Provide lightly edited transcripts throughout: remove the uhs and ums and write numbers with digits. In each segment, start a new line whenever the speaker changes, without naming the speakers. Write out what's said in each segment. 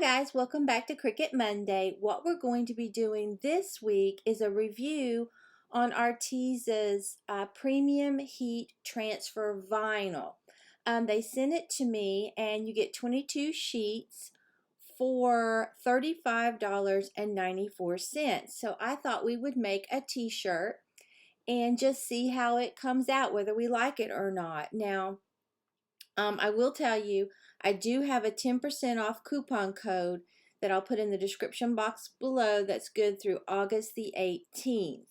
guys, welcome back to Cricut Monday. What we're going to be doing this week is a review on Arteza's Premium Heat Transfer Vinyl. They sent it to me and you get 22 sheets for $35.94. So I thought we would make a t-shirt and just see how it comes out, whether we like it or not. Now, I will tell you, I do have a 10% off coupon code that I'll put in the description box below that's good through August the 18th.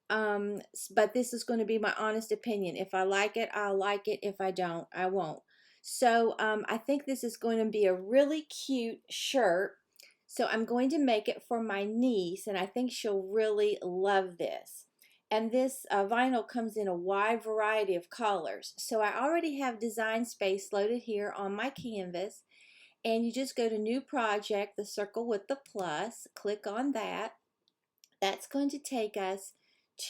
But this is going to be my honest opinion. If I like it, I'll like it. If I don't, I won't. So I think this is going to be a really cute shirt. So I'm going to make it for my niece, and I think she'll really love this. And this vinyl comes in a wide variety of colors. So I already have Design Space loaded here on my canvas. And you just go to New Project, the circle with the plus, click on that. That's going to take us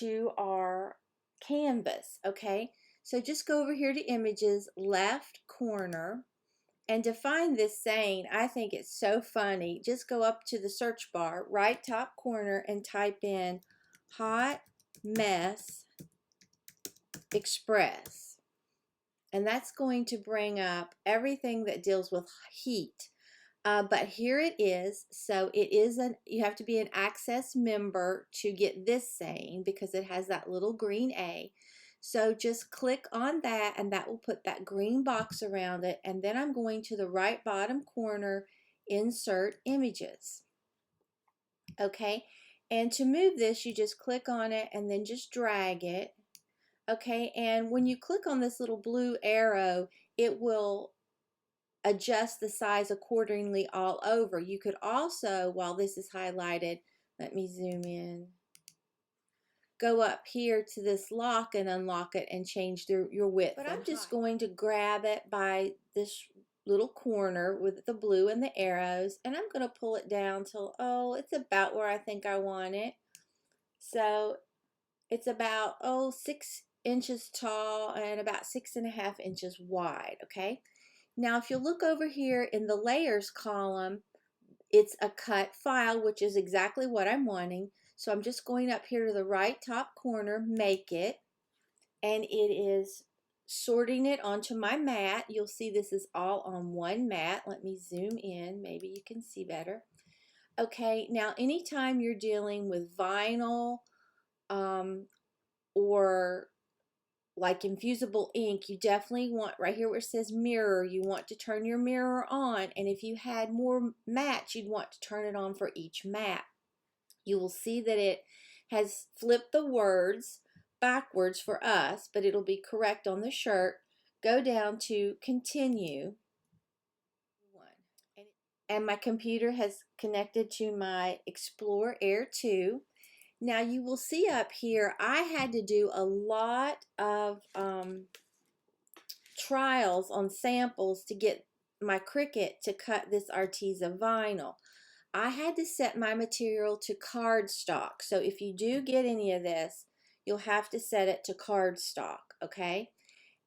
to our canvas, okay? So just go over here to Images, left corner. And to find this saying, I think it's so funny. Just go up to the search bar, right top corner, and type in Hot Mess Express, and that's going to bring up everything that deals with heat. But here it is. So it is you have to be an Access member to get this saying because it has that little green A. So just click on that and that will put that green box around it, and then I'm going to the right bottom corner, Insert Images. Okay. And to move this, you just click on it and then just drag it. Okay, and when you click on this little blue arrow, it will adjust the size accordingly all over. You could also, while this is highlighted, let me zoom in, go up here to this lock and unlock it and change your width. But I'm just going to grab it by this little corner with the blue and the arrows, and I'm going to pull it down till, oh, it's about where I think I want it. So it's about, 6 inches tall and about 6.5 inches wide, okay? Now, if you look over here in the layers column, it's a cut file, which is exactly what I'm wanting. So I'm just going up here to the right top corner, Make It, and it is sorting it onto my mat. You'll see this is all on one mat. Let me zoom in. Maybe you can see better. Okay, now anytime you're dealing with vinyl or like infusible ink, you definitely want, right here where it says mirror, you want to turn your mirror on, and if you had more mats, you'd want to turn it on for each mat. You will see that it has flipped the words backwards for us, but it'll be correct on the shirt. Go down to Continue, and my computer has connected to my Explore Air 2. Now you will see up here, I had to do a lot of trials on samples to get my Cricut to cut this Arteza vinyl. I had to set my material to cardstock. So if you do get any of this, you'll have to set it to cardstock, okay?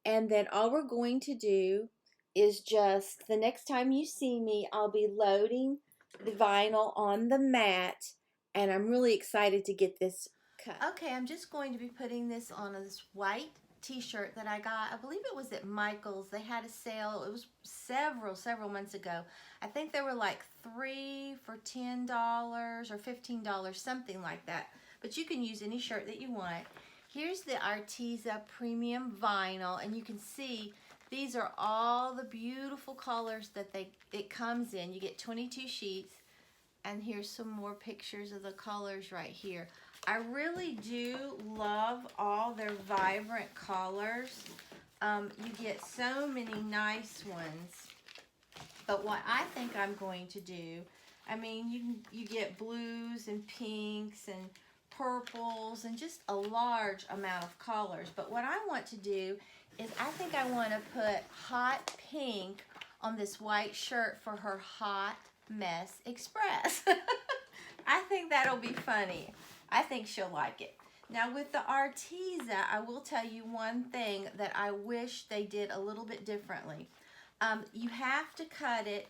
And then all we're going to do is just, the next time you see me, I'll be loading the vinyl on the mat, and I'm really excited to get this cut. Okay, I'm just going to be putting this on this white t-shirt that I got. I believe it was at Michael's. They had a sale. It was several months ago. I think there were like 3 for $10 or $15, something like that. But you can use any shirt that you want. Here's the Arteza Premium Vinyl, and you can see these are all the beautiful colors that it comes in. You get 22 sheets. And here's some more pictures of the colors right here. I really do love all their vibrant colors. You get so many nice ones. But what I think I'm going to do, I mean, you get blues and pinks and purples and just a large amount of colors. But what I want to do is I think I want to put hot pink on this white shirt for her Hot Mess Express. I think that'll be funny. I think she'll like it. Now with the Arteza, I will tell you one thing that I wish they did a little bit differently. You have to cut it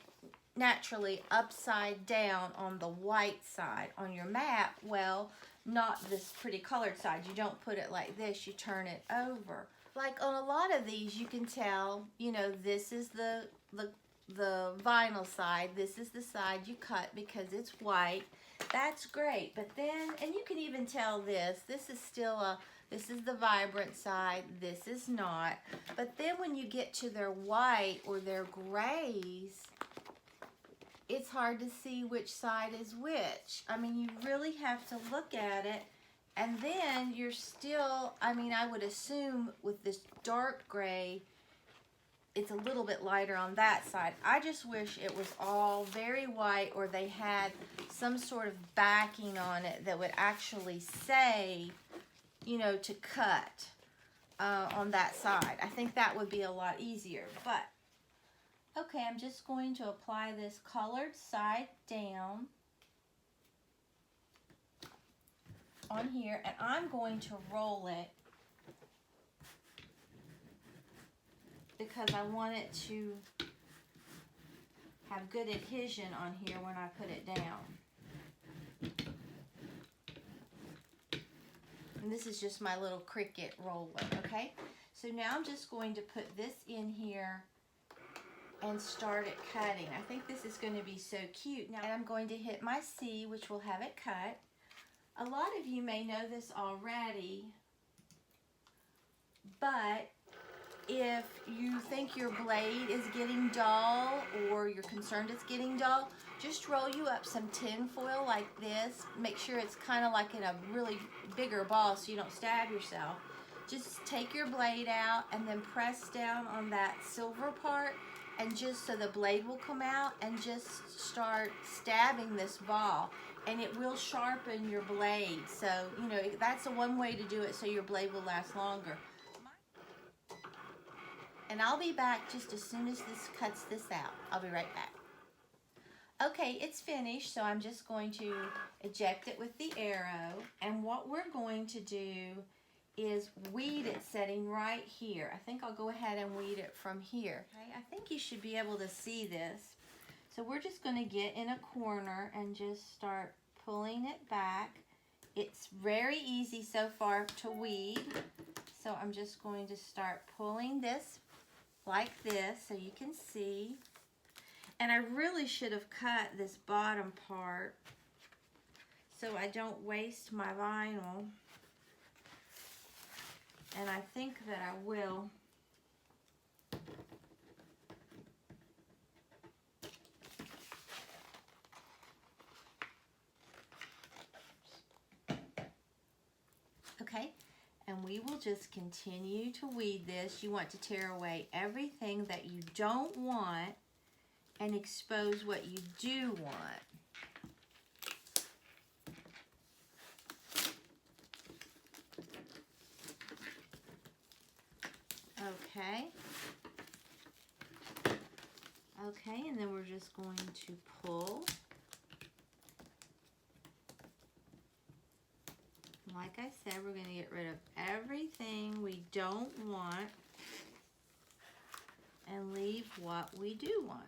naturally upside down on the white side on your map. Well, not this pretty colored side. You don't put it like this, you turn it over. Like on a lot of these, you can tell, you know, this is the vinyl side, this is the side you cut because it's white. That's great. But then, and you can even tell this is still this is the vibrant side, this is not. But then when you get to their white or their grays, it's hard to see which side is which. I mean, you really have to look at it. And then you're still, I mean, I would assume with this dark gray, it's a little bit lighter on that side. I just wish it was all very white, or they had some sort of backing on it that would actually say, you know, to cut on that side. I think that would be a lot easier. But, okay, I'm just going to apply this colored side down on here, and I'm going to roll it because I want it to have good adhesion on here when I put it down. And this is just my little Cricut roller, okay? So now I'm just going to put this in here and start it cutting. I think this is going to be so cute. Now I'm going to hit my C, which will have it cut. A lot of you may know this already, but if you think your blade is getting dull or you're concerned it's getting dull, just roll you up some tin foil like this. Make sure it's kind of like in a really bigger ball so you don't stab yourself. Just take your blade out and then press down on that silver part, and just so the blade will come out, and just start stabbing this ball. And it will sharpen your blade. So, you know, that's one way to do it so your blade will last longer. And I'll be back just as soon as this cuts this out. I'll be right back. Okay, it's finished, so I'm just going to eject it with the arrow. And what we're going to do is weed it setting right here. I think I'll go ahead and weed it from here. Okay, I think you should be able to see this. So we're just going to get in a corner and just start pulling it back. It's very easy so far to weed. So I'm just going to start pulling this like this so you can see. And I really should have cut this bottom part so I don't waste my vinyl. And I think that I will. Okay, and we will just continue to weed this. You want to tear away everything that you don't want and expose what you do want. Okay. Okay, and then we're just going to pull. Like I said, we're going to get rid of everything we don't want and leave what we do want.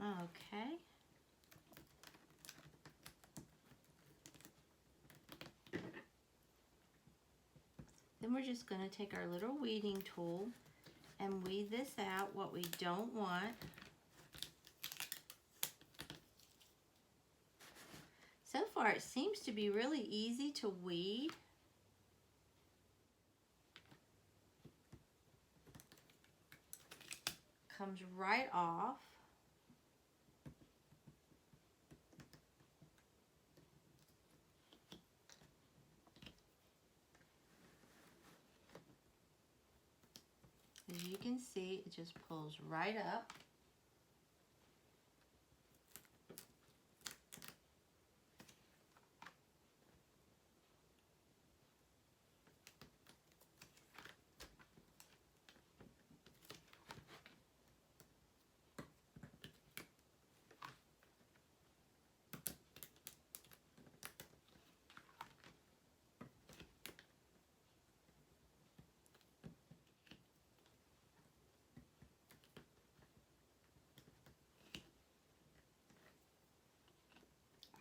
Okay. Then we're just going to take our little weeding tool and weed this out, what we don't want. So far it seems to be really easy to weed. Comes right off. As you can see, it just pulls right up.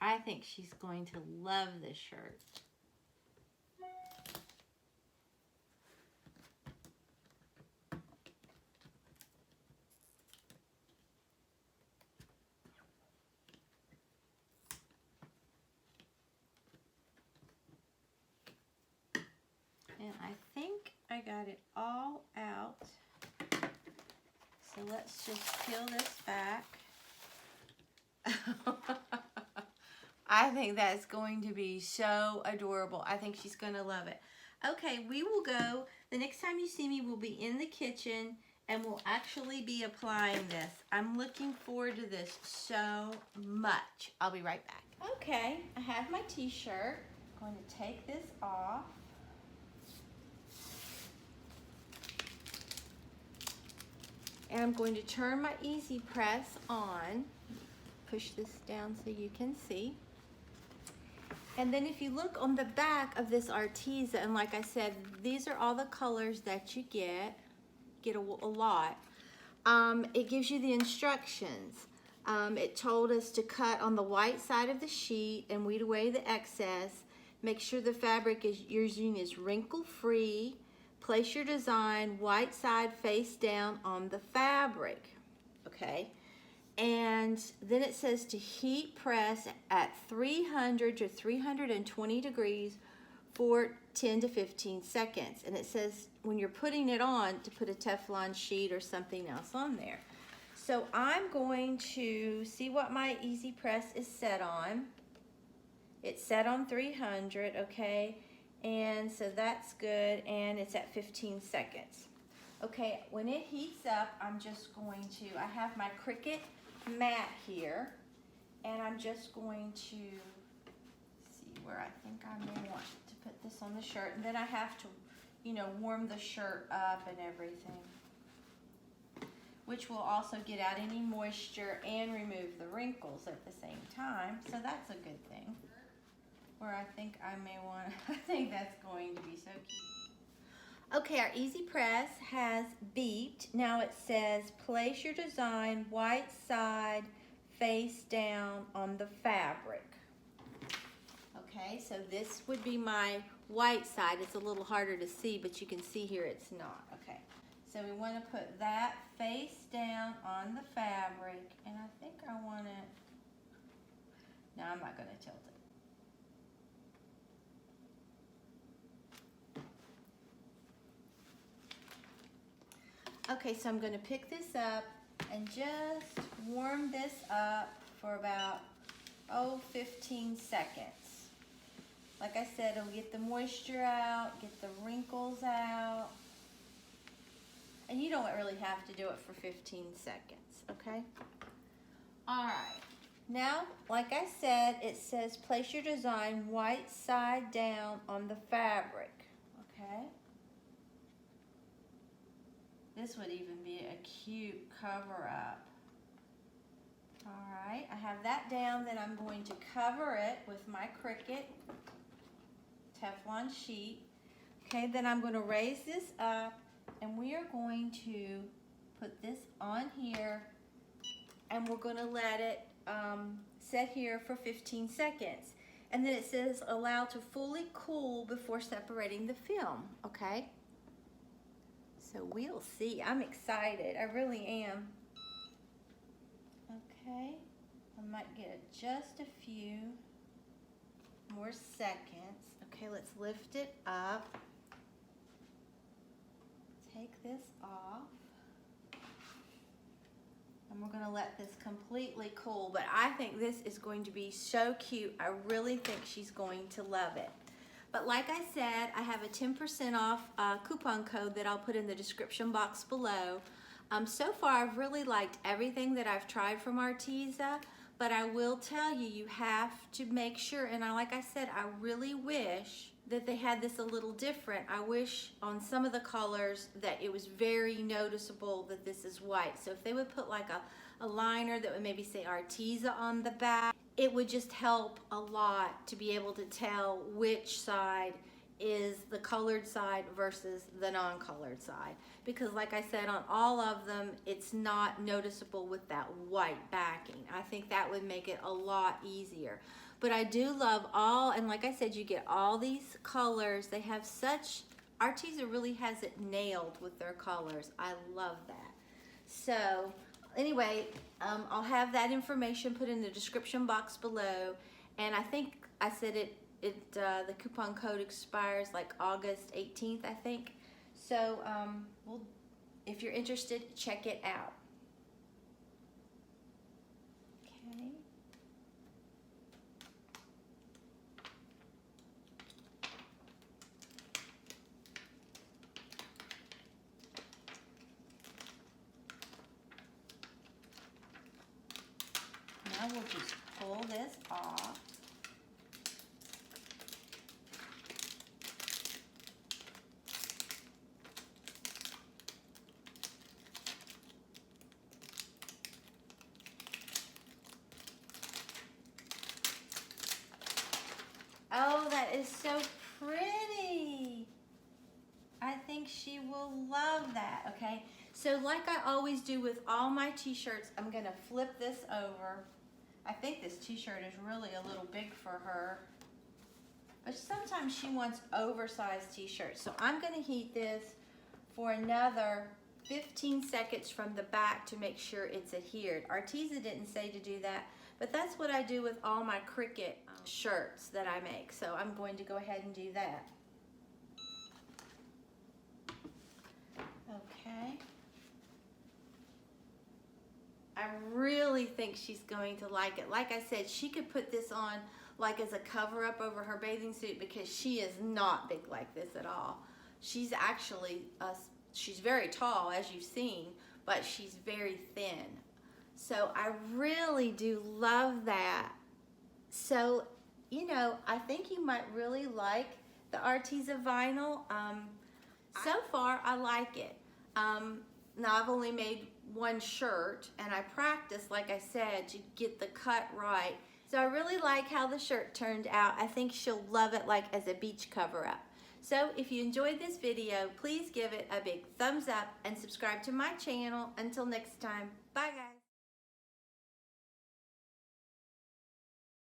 I think she's going to love this shirt. And I think I got it all out. So let's just peel this back. I think that's going to be so adorable. I think she's going to love it. Okay, we will go. The next time you see me, we'll be in the kitchen and we'll actually be applying this. I'm looking forward to this so much. I'll be right back. Okay, I have my t-shirt. I'm going to take this off. And I'm going to turn my easy press on. Push this down so you can see. And then if you look on the back of this Arteza, and like I said, these are all the colors that you get a lot. It gives you the instructions. It told us to cut on the white side of the sheet and weed away the excess. Make sure the fabric you're using is wrinkle-free. Place your design white side face down on the fabric, okay? And then it says to heat press at 300 to 320 degrees for 10 to 15 seconds. And it says when you're putting it on to put a Teflon sheet or something else on there. So I'm going to see what my easy press is set on. It's set on 300, okay? And so that's good, and it's at 15 seconds. Okay, when it heats up, I'm just going to, I have my Cricut mat here, and I'm just going to see where I think I may want to put this on the shirt, and then I have to, you know, warm the shirt up and everything, which will also get out any moisture and remove the wrinkles at the same time, so that's a good thing. Where I think I may want to, I think that's going to be so cute. Okay, our easy press has beeped. Now it says place your design white side face down on the fabric. Okay, so this would be my white side. It's a little harder to see, but you can see here it's not. Okay, so we want to put that face down on the fabric, and I think I want it, no, I'm not going to tilt it. Okay, so I'm going to pick this up and just warm this up for about, 15 seconds. Like I said, it'll get the moisture out, get the wrinkles out. And you don't really have to do it for 15 seconds, okay? All right. Now, like I said, it says place your design white side down on the fabric, okay? This would even be a cute cover-up. All right, I have that down. Then I'm going to cover it with my Cricut Teflon sheet. Okay, then I'm going to raise this up, and we are going to put this on here, and we're going to let it set here for 15 seconds. And then it says allow to fully cool before separating the film, okay? So we'll see. I'm excited. I really am. Okay. I might get just a few more seconds. Okay, let's lift it up. Take this off. And we're going to let this completely cool. But I think this is going to be so cute. I really think she's going to love it. But like I said, I have a 10% off coupon code that I'll put in the description box below. So far, I've really liked everything that I've tried from Arteza, but I will tell you, you have to make sure, and like I said, I really wish that they had this a little different. I wish on some of the colors that it was very noticeable that this is white. So if they would put like a liner that would maybe say Arteza on the back, it would just help a lot to be able to tell which side is the colored side versus the non-colored side. Because like I said, on all of them, it's not noticeable with that white backing. I think that would make it a lot easier. But I do love all, and like I said, you get all these colors. They have such, Arteza really has it nailed with their colors. I love that. So anyway, I'll have that information put in the description box below. And I think I said the coupon code expires like August 18th, I think. So if you're interested, check it out. Okay. Now we'll just pull this off. Oh, that is so pretty. I think she will love that, okay? So like I always do with all my t-shirts, I'm gonna flip this over. I think this t-shirt is really a little big for her, but sometimes she wants oversized t-shirts. So I'm gonna heat this for another 15 seconds from the back to make sure it's adhered. Arteza didn't say to do that, but that's what I do with all my Cricut shirts that I make. So I'm going to go ahead and do that. Okay. I really think she's going to like it. Like I said, she could put this on like as a cover up over her bathing suit because she is not big like this at all. She's actually, she's very tall as you've seen, but she's very thin. So I really do love that. So, you know, I think you might really like the Arteza vinyl. So far, I like it. Now I've only made one shirt and I practiced, like I said, to get the cut right. So I really like how the shirt turned out. I think she'll love it like as a beach cover up. So if you enjoyed this video, please give it a big thumbs up and subscribe to my channel. Until next time, bye guys.